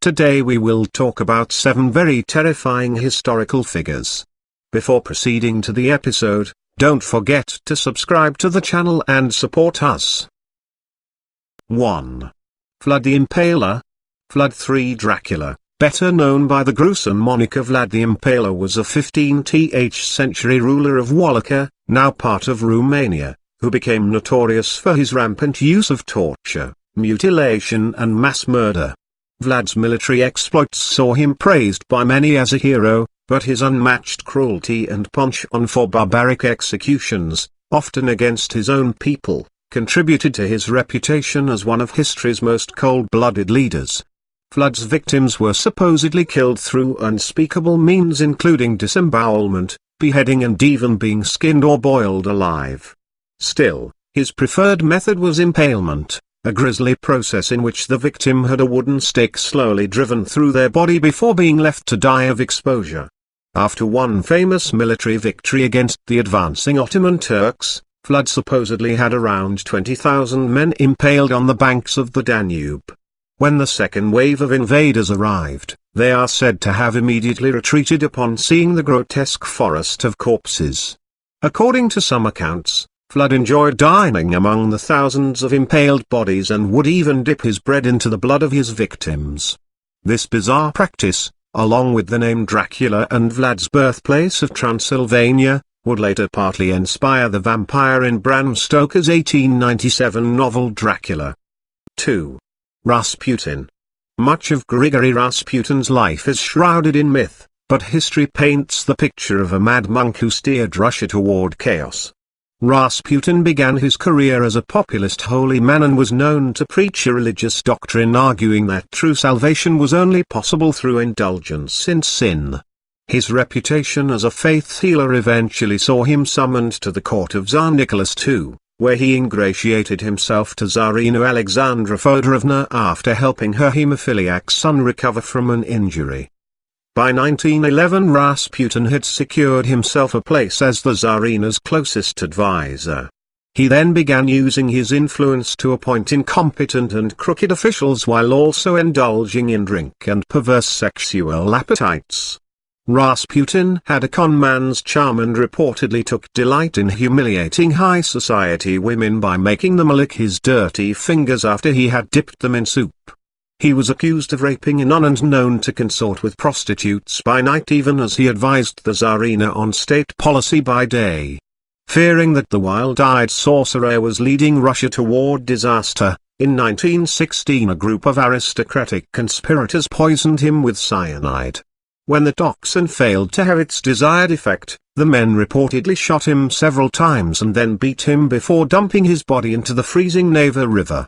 Today we will talk about 7 very terrifying historical figures. Before proceeding to the episode, don't forget to subscribe to the channel and support us. 1. Vlad the Impaler. Vlad III Dracula, better known by the gruesome moniker Vlad the Impaler, was a 15th century ruler of Wallachia, now part of Romania, who became notorious for his rampant use of torture, mutilation and mass murder. Vlad's military exploits saw him praised by many as a hero, but his unmatched cruelty and penchant for barbaric executions, often against his own people, contributed to his reputation as one of history's most cold-blooded leaders. Vlad's victims were supposedly killed through unspeakable means, including disembowelment, beheading and even being skinned or boiled alive. Still, his preferred method was impalement, a grisly process in which the victim had a wooden stake slowly driven through their body before being left to die of exposure. After one famous military victory against the advancing Ottoman Turks, Vlad supposedly had around 20,000 men impaled on the banks of the Danube. When the second wave of invaders arrived, they are said to have immediately retreated upon seeing the grotesque forest of corpses. According to some accounts, Vlad enjoyed dining among the thousands of impaled bodies and would even dip his bread into the blood of his victims. This bizarre practice, along with the name Dracula and Vlad's birthplace of Transylvania, would later partly inspire the vampire in Bram Stoker's 1897 novel Dracula. 2. Rasputin. Much of Grigory Rasputin's life is shrouded in myth, but history paints the picture of a mad monk who steered Russia toward chaos. Rasputin began his career as a populist holy man and was known to preach a religious doctrine arguing that true salvation was only possible through indulgence in sin. His reputation as a faith healer eventually saw him summoned to the court of Tsar Nicholas II, where he ingratiated himself to Tsarina Alexandra Fyodorovna after helping her hemophiliac son recover from an injury. By 1911 Rasputin had secured himself a place as the Tsarina's closest advisor. He then began using his influence to appoint incompetent and crooked officials while also indulging in drink and perverse sexual appetites. Rasputin had a con man's charm and reportedly took delight in humiliating high society women by making them lick his dirty fingers after he had dipped them in soup. He was accused of raping a nun and known to consort with prostitutes by night, even as he advised the Tsarina on state policy by day. Fearing that the wild-eyed sorcerer was leading Russia toward disaster, in 1916 a group of aristocratic conspirators poisoned him with cyanide. When the toxin failed to have its desired effect, the men reportedly shot him several times and then beat him before dumping his body into the freezing Neva River.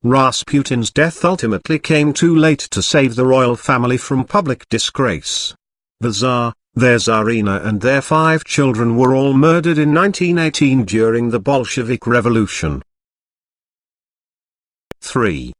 Rasputin's death ultimately came too late to save the royal family from public disgrace. The Tsar, their Tsarina and their 5 children were all murdered in 1918 during the Bolshevik Revolution. 3.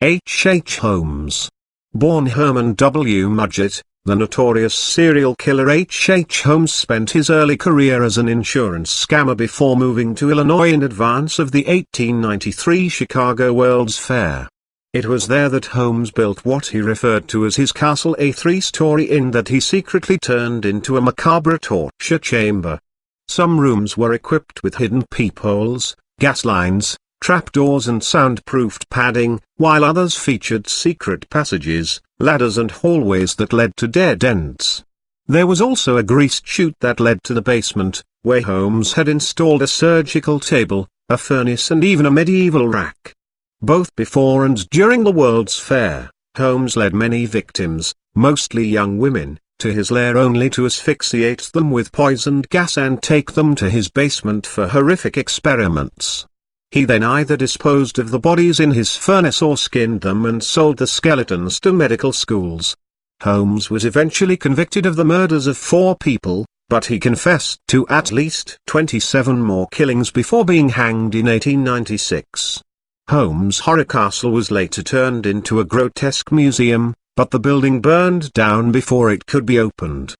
H. H. Holmes. Born Herman W. Mudgett, the notorious serial killer H. H. Holmes spent his early career as an insurance scammer before moving to Illinois in advance of the 1893 Chicago World's Fair. It was there that Holmes built what he referred to as his castle, a 3-story inn that he secretly turned into a macabre torture chamber. Some rooms were equipped with hidden peepholes, gas lines, trapdoors and soundproofed padding, while others featured secret passages, ladders and hallways that led to dead ends. There was also a greased chute that led to the basement, where Holmes had installed a surgical table, a furnace and even a medieval rack. Both before and during the World's Fair, Holmes led many victims, mostly young women, to his lair only to asphyxiate them with poisoned gas and take them to his basement for horrific experiments. He then either disposed of the bodies in his furnace or skinned them and sold the skeletons to medical schools. Holmes was eventually convicted of the murders of 4 people, but he confessed to at least 27 more killings before being hanged in 1896. Holmes' horror castle was later turned into a grotesque museum, but the building burned down before it could be opened.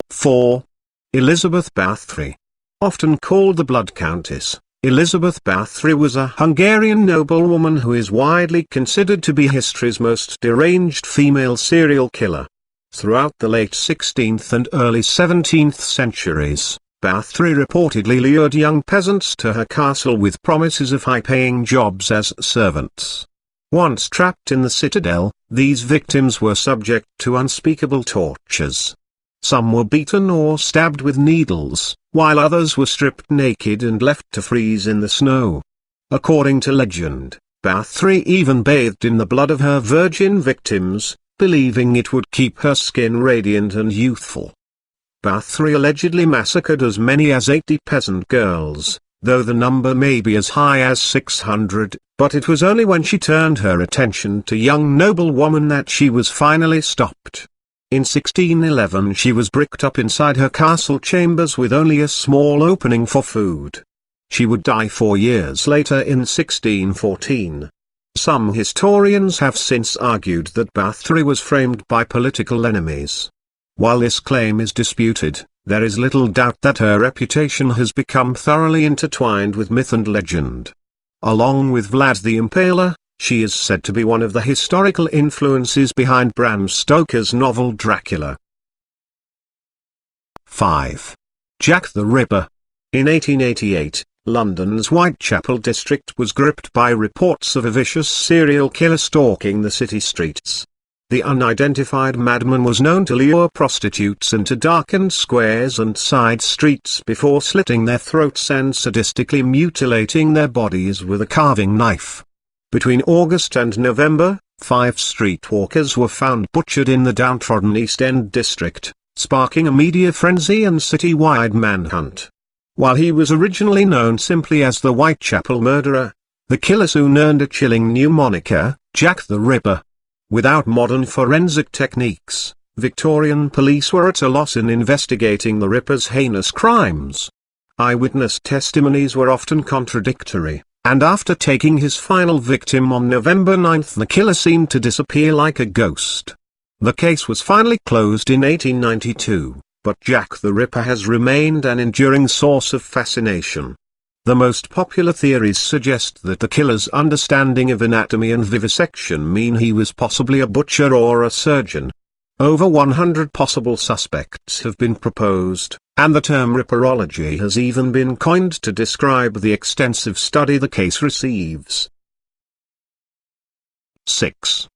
4. Elizabeth Bathory. Often called the Blood Countess, Elizabeth Bathory was a Hungarian noblewoman who is widely considered to be history's most deranged female serial killer. Throughout the late 16th and early 17th centuries, Bathory reportedly lured young peasants to her castle with promises of high-paying jobs as servants. Once trapped in the citadel, these victims were subject to unspeakable tortures. Some were beaten or stabbed with needles, while others were stripped naked and left to freeze in the snow. According to legend, Bathory even bathed in the blood of her virgin victims, believing it would keep her skin radiant and youthful. Bathory allegedly massacred as many as 80 peasant girls, though the number may be as high as 600, but it was only when she turned her attention to young noblewomen that she was finally stopped. In 1611 she was bricked up inside her castle chambers with only a small opening for food. She would die 4 years later in 1614. Some historians have since argued that Bathory was framed by political enemies. While this claim is disputed, there is little doubt that her reputation has become thoroughly intertwined with myth and legend. Along with Vlad the Impaler, she is said to be one of the historical influences behind Bram Stoker's novel Dracula. 5. Jack the Ripper. In 1888, London's Whitechapel district was gripped by reports of a vicious serial killer stalking the city streets. The unidentified madman was known to lure prostitutes into darkened squares and side streets before slitting their throats and sadistically mutilating their bodies with a carving knife. Between August and November, 5 streetwalkers were found butchered in the downtrodden East End district, sparking a media frenzy and city-wide manhunt. While he was originally known simply as the Whitechapel Murderer, the killer soon earned a chilling new moniker, Jack the Ripper. Without modern forensic techniques, Victorian police were at a loss in investigating the Ripper's heinous crimes. Eyewitness testimonies were often contradictory, and after taking his final victim on November 9 the killer seemed to disappear like a ghost. The case was finally closed in 1892, but Jack the Ripper has remained an enduring source of fascination. The most popular theories suggest that the killer's understanding of anatomy and vivisection mean he was possibly a butcher or a surgeon. Over 100 possible suspects have been proposed, and the term ripperology has even been coined to describe the extensive study the case receives. 6.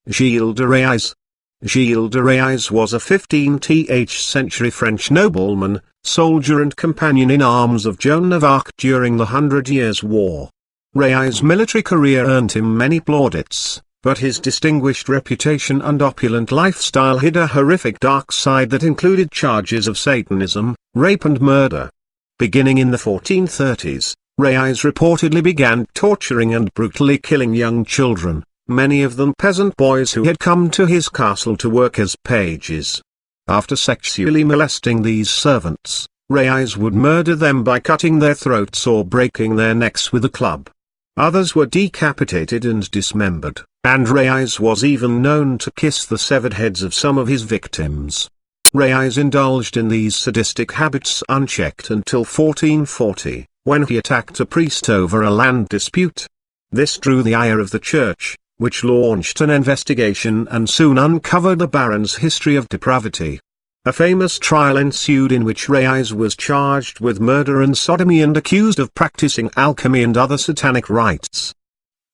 Gilles de Rais. Gilles de Rais was a 15th century French nobleman, soldier and companion in arms of Joan of Arc during the 100 Years' War. Rais' military career earned him many plaudits, but his distinguished reputation and opulent lifestyle hid a horrific dark side that included charges of Satanism, rape and murder. Beginning in the 1430s, Rais reportedly began torturing and brutally killing young children, many of them peasant boys who had come to his castle to work as pages. After sexually molesting these servants, Rais would murder them by cutting their throats or breaking their necks with a club. Others were decapitated and dismembered, and Rais was even known to kiss the severed heads of some of his victims. Rais indulged in these sadistic habits unchecked until 1440, when he attacked a priest over a land dispute. This drew the ire of the church, which launched an investigation and soon uncovered the baron's history of depravity. A famous trial ensued in which Rais was charged with murder and sodomy and accused of practicing alchemy and other satanic rites.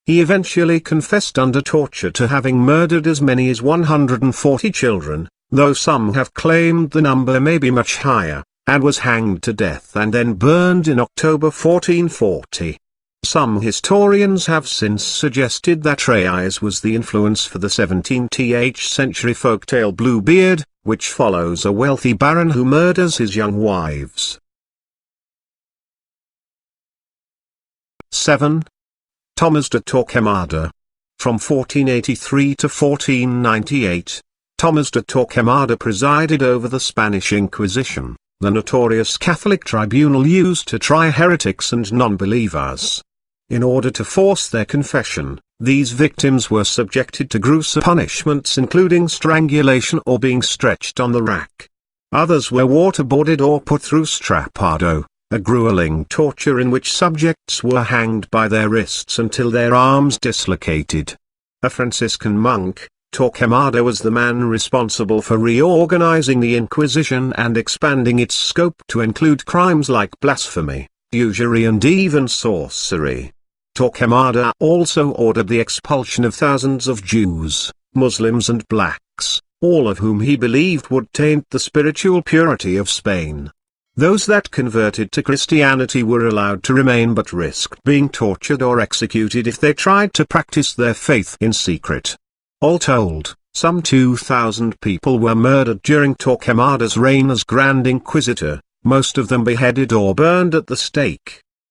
He eventually confessed under torture to having murdered as many as 140 children, though some have claimed the number may be much higher, and was hanged to death and then burned in October 1440. Some historians have since suggested that Rais was the influence for the 17th century folktale Bluebeard, which follows a wealthy baron who murders his young wives. 7. Thomas de Torquemada. From 1483 to 1498, Thomas de Torquemada presided over the Spanish Inquisition, the notorious Catholic tribunal used to try heretics and non-believers. In order to force their confession, these victims were subjected to gruesome punishments including strangulation or being stretched on the rack. Others were waterboarded or put through strapado, a grueling torture in which subjects were hanged by their wrists until their arms dislocated. A Franciscan monk, Torquemada was the man responsible for reorganizing the Inquisition and expanding its scope to include crimes like blasphemy, usury and even sorcery. Torquemada also ordered the expulsion of thousands of Jews, Muslims and blacks, all of whom he believed would taint the spiritual purity of Spain. Those that converted to Christianity were allowed to remain but risked being tortured or executed if they tried to practice their faith in secret. All told, some 2,000 people were murdered during Torquemada's reign as Grand Inquisitor, most of them beheaded or burned at the stake.